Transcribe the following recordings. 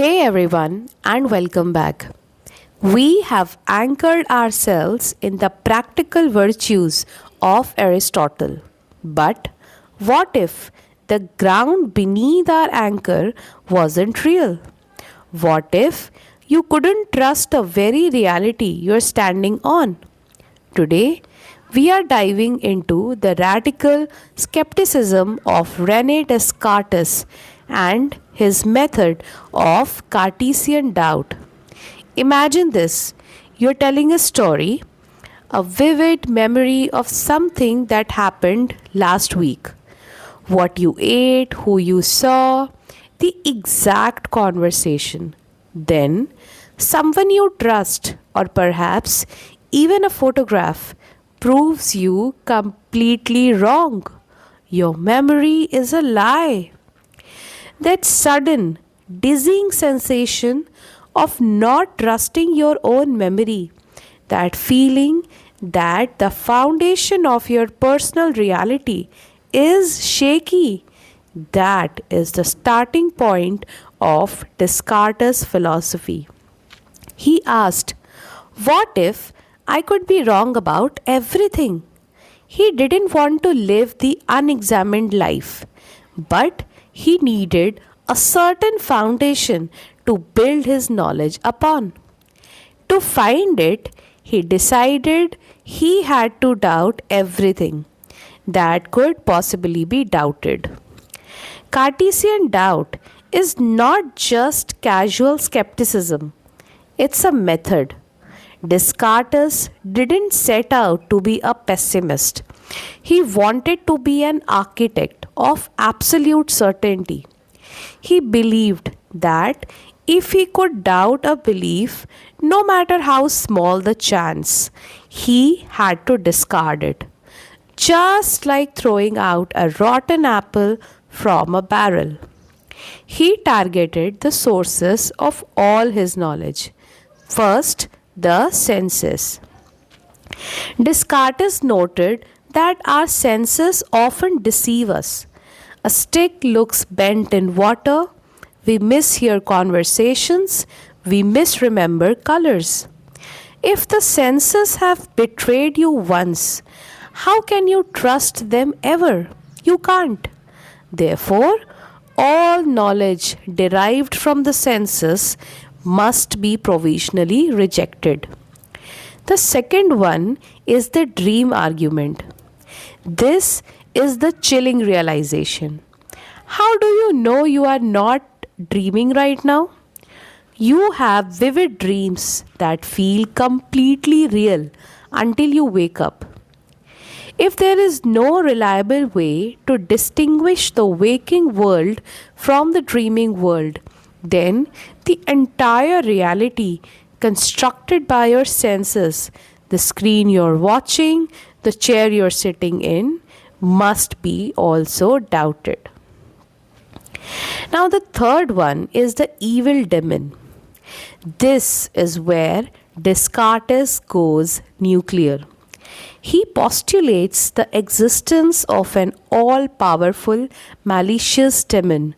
Hey everyone, and welcome back. We have anchored ourselves in the practical virtues of Aristotle. But what if the ground beneath our anchor wasn't real? What if you couldn't trust the very reality you're standing on? Today, we are diving into the radical skepticism of Rene Descartes and his method of Cartesian doubt. Imagine this, you're telling a story, a vivid memory of something that happened last week. What you ate, who you saw, the exact conversation. Then, someone you trust, or perhaps even a photograph, proves you completely wrong. Your memory is a lie. That sudden, dizzying sensation of not trusting your own memory, that feeling that the foundation of your personal reality is shaky, that is the starting point of Descartes' philosophy. He asked, what if I could be wrong about everything? He didn't want to live the unexamined life, but he needed a certain foundation to build his knowledge upon. To find it, he decided he had to doubt everything that could possibly be doubted. Cartesian doubt is not just casual skepticism, it's a method. Descartes didn't set out to be a pessimist. He wanted to be an architect of absolute certainty. He believed that if he could doubt a belief, no matter how small the chance, he had to discard it. Just like throwing out a rotten apple from a barrel. He targeted the sources of all his knowledge. First, the senses. Descartes noted that our senses often deceive us. A stick looks bent in water, we mishear conversations, we misremember colors. If the senses have betrayed you once, how can you trust them ever? You can't. Therefore, all knowledge derived from the senses must be provisionally rejected. The second one is the dream argument. This is the chilling realization. How do you know you are not dreaming right now? You have vivid dreams that feel completely real until you wake up. If there is no reliable way to distinguish the waking world from the dreaming world, then the entire reality constructed by your senses, the screen you're watching, the chair you're sitting in, must be also doubted. Now, the third one is the evil demon. This is where Descartes goes nuclear. He postulates the existence of an all powerful, malicious demon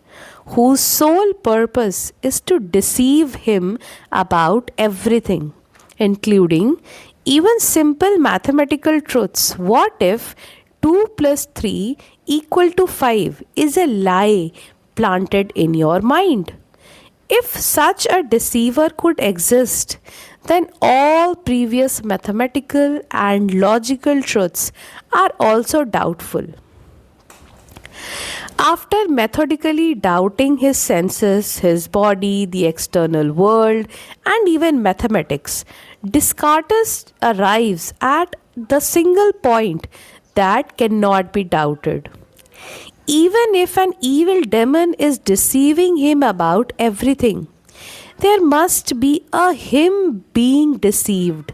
whose sole purpose is to deceive him about everything, including even simple mathematical truths. What if 2 plus 3 equal to 5 is a lie planted in your mind? If such a deceiver could exist, then all previous mathematical and logical truths are also doubtful. After methodically doubting his senses, his body, the external world, and even mathematics, Descartes arrives at the single point that cannot be doubted. Even if an evil demon is deceiving him about everything, there must be a him being deceived.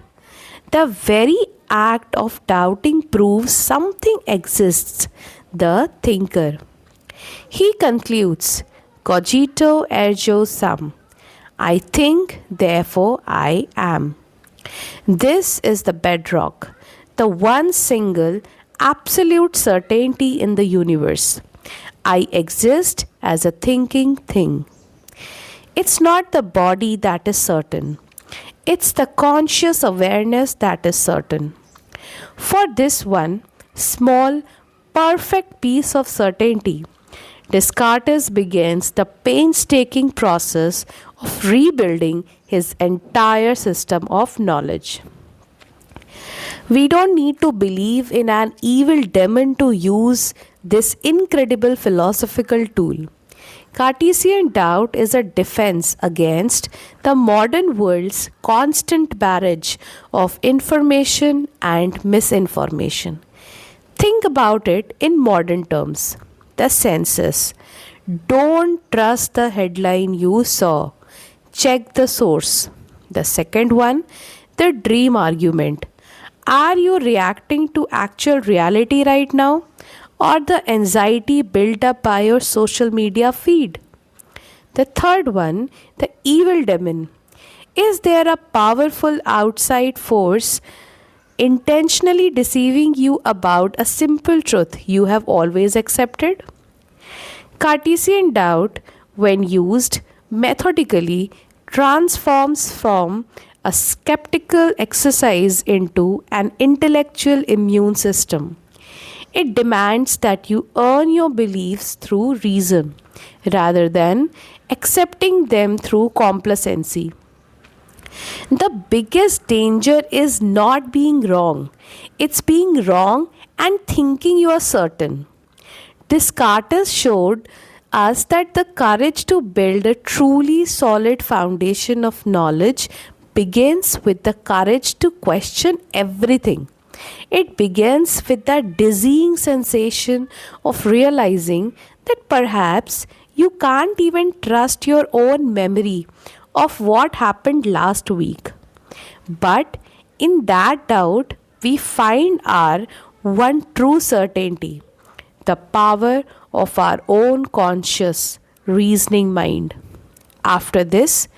The very act of doubting proves something exists, the thinker. He concludes, cogito ergo sum. I think, therefore I am. This is the bedrock, the one single absolute certainty in the universe. I exist as a thinking thing. It's not the body that is certain, it's the conscious awareness that is certain. For this one small, perfect piece of certainty, Descartes begins the painstaking process of rebuilding his entire system of knowledge. We don't need to believe in an evil demon to use this incredible philosophical tool. Cartesian doubt is a defense against the modern world's constant barrage of information and misinformation. Think about it in modern terms. The census. Don't trust the headline you saw. Check the source. The second one, the dream argument. Are you reacting to actual reality right now or the anxiety built up by your social media feed? The third one, the evil demon. Is there a powerful outside force intentionally deceiving you about a simple truth you have always accepted? Cartesian doubt, when used methodically, transforms from a skeptical exercise into an intellectual immune system. It demands that you earn your beliefs through reason rather than accepting them through complacency. The biggest danger is not being wrong, it's being wrong and thinking you are certain. Descartes showed us that the courage to build a truly solid foundation of knowledge begins with the courage to question everything. It begins with that dizzying sensation of realizing that perhaps you can't even trust your own memory of what happened last week. But in that doubt, we find our one true certainty, the power of our own conscious, reasoning mind. After this,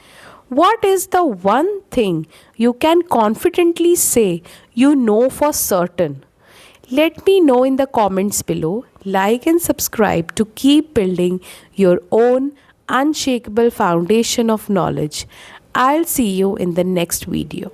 what is the one thing you can confidently say you know for certain? Let me know in the comments below. Like and subscribe to keep building your own unshakable foundation of knowledge. I'll see you in the next video.